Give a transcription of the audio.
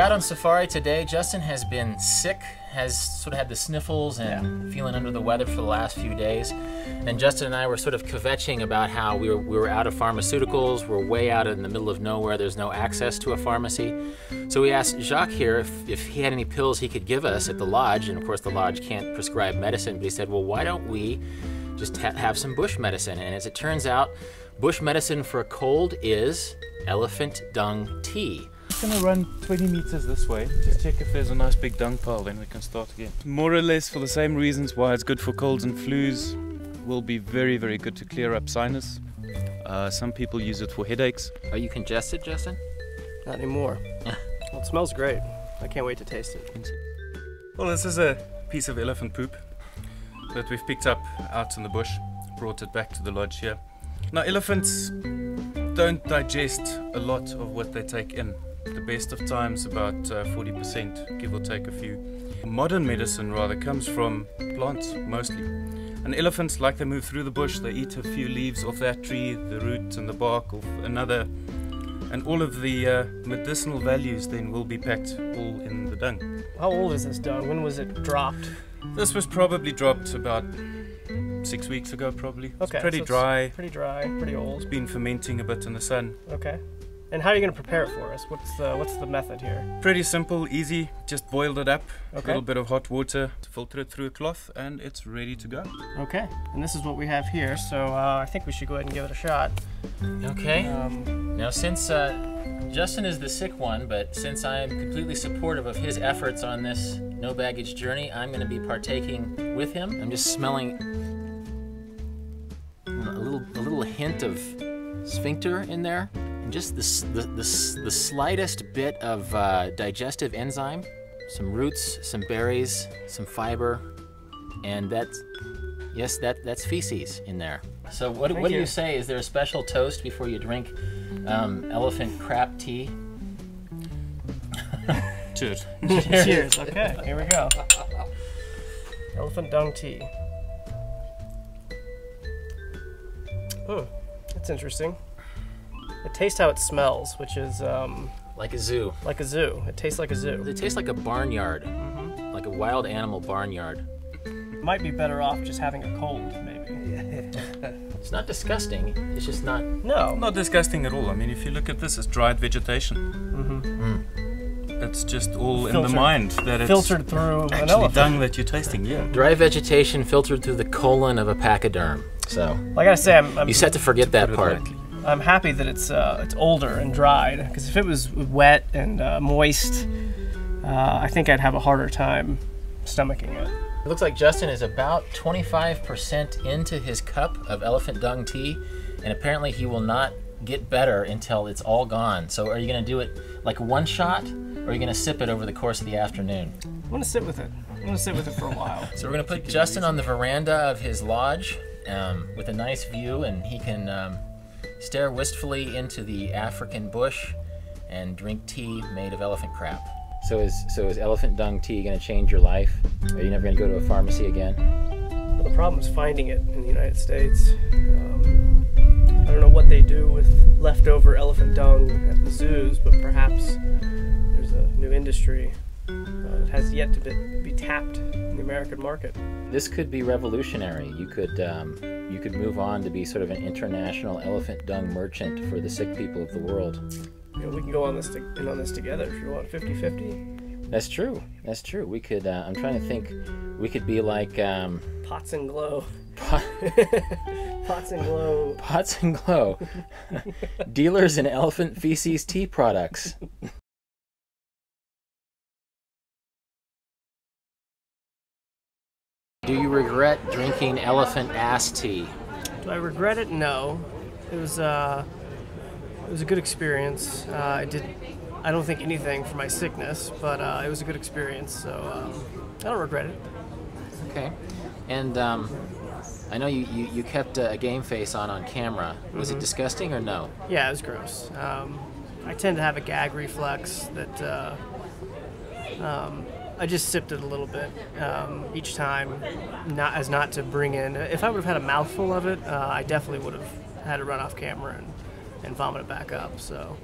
out on safari today. Justin has been sick, has sort of had the sniffles and feeling under the weather for the last few days. And Justin and I were sort of kvetching about how we were out of pharmaceuticals, we're way out in the middle of nowhere, there's no access to a pharmacy. So we asked Jacques here if he had any pills he could give us at the lodge, and of course the lodge can't prescribe medicine, but he said, well, why don't we just have some bush medicine? And as it turns out, bush medicine for a cold is elephant dung tea. I'm going to run 20 meters this way, just check if there's a nice big dung pile, then we can start again. More or less for the same reasons why it's good for colds and flus, will be very, very good to clear up sinus. Some people use it for headaches. Are you congested, Justin? Not anymore. Well, it smells great. I can't wait to taste it. Well, this is a piece of elephant poop that we've picked up out in the bush, brought it back to the lodge here. Now, elephants don't digest a lot of what they take in. The best of times about 40%, give or take a few. Modern medicine rather comes from plants mostly. And elephants, like they move through the bush, they eat a few leaves off that tree, the root and the bark of another, and all of the medicinal values then will be packed all in the dung. How old is this dung? When was it dropped? This was probably dropped about 6 weeks ago, probably. Okay, it's pretty so dry. It's pretty dry, pretty old. It's been fermenting a bit in the sun. Okay. And how are you going to prepare it for us? What's the method here? Pretty simple, easy. Just boiled it up. Okay. A little bit of hot water to filter it through a cloth, and it's ready to go. Okay. And this is what we have here. So I think we should go ahead and give it a shot. Okay. Now, since Justin is the sick one, but since I am completely supportive of his efforts on this no baggage journey, I'm going to be partaking with him. I'm just smelling a little hint of sphincter in there, and just the slightest bit of digestive enzyme, some roots, some berries, some fiber, and that's feces in there. So what do you say? Is there a special toast before you drink elephant crap tea? Cheers. Cheers. Okay, here we go. Elephant dung tea. Oh, that's interesting. It tastes how it smells, which is Like a zoo. like a zoo. It tastes like a zoo. It tastes like a barnyard, like a wild animal barnyard. Might be better off just having a cold, maybe. It's not disgusting. It's just not. No. Not disgusting at all. I mean, if you look at this, it's dried vegetation. It's just all in the mind that it's filtered through an actually elephant. dung that you're tasting. Yeah. Dry vegetation filtered through the colon of a pachyderm. So Like I say, I'm you set to forget that Put it part. lightly. I'm happy that it's older and dried, because if it was wet and moist, I think I'd have a harder time stomaching it. It looks like Justin is about 25% into his cup of elephant dung tea, and apparently he will not get better until it's all gone. So are you going to do it like one shot, or are you going to sip it over the course of the afternoon? I'm gonna sit with it. I'm gonna sit with it for a while. So we're going to put Justin on the veranda of his lodge with a nice view, and he can stare wistfully into the African bush and drink tea made of elephant crap. So is elephant dung tea going to change your life? Are you never going to go to a pharmacy again? Well, the problem is finding it in the United States. I don't know what they do with leftover elephant dung at the zoos, but perhaps there's a new industry that has yet to be tapped in the American market. This could be revolutionary. You could move on to be sort of an international elephant dung merchant for the sick people of the world. You know, we can go on this in on this together if you want. 50-50. That's true. That's true. We could. I'm trying to think. We could be like Pots and Glow. Pot, Pots and Glow. Pots and Glow, dealers in elephant feces tea products. Do you regret drinking elephant ass tea? Do I regret it? No. It was a good experience. I don't think anything for my sickness, but it was a good experience, so I don't regret it. Okay. And I know you kept a game face on camera. Was it disgusting or no? Yeah, it was gross. I tend to have a gag reflex that I just sipped it a little bit each time, not to bring in. If I would have had a mouthful of it, I definitely would have had to run off camera and vomit it back up. So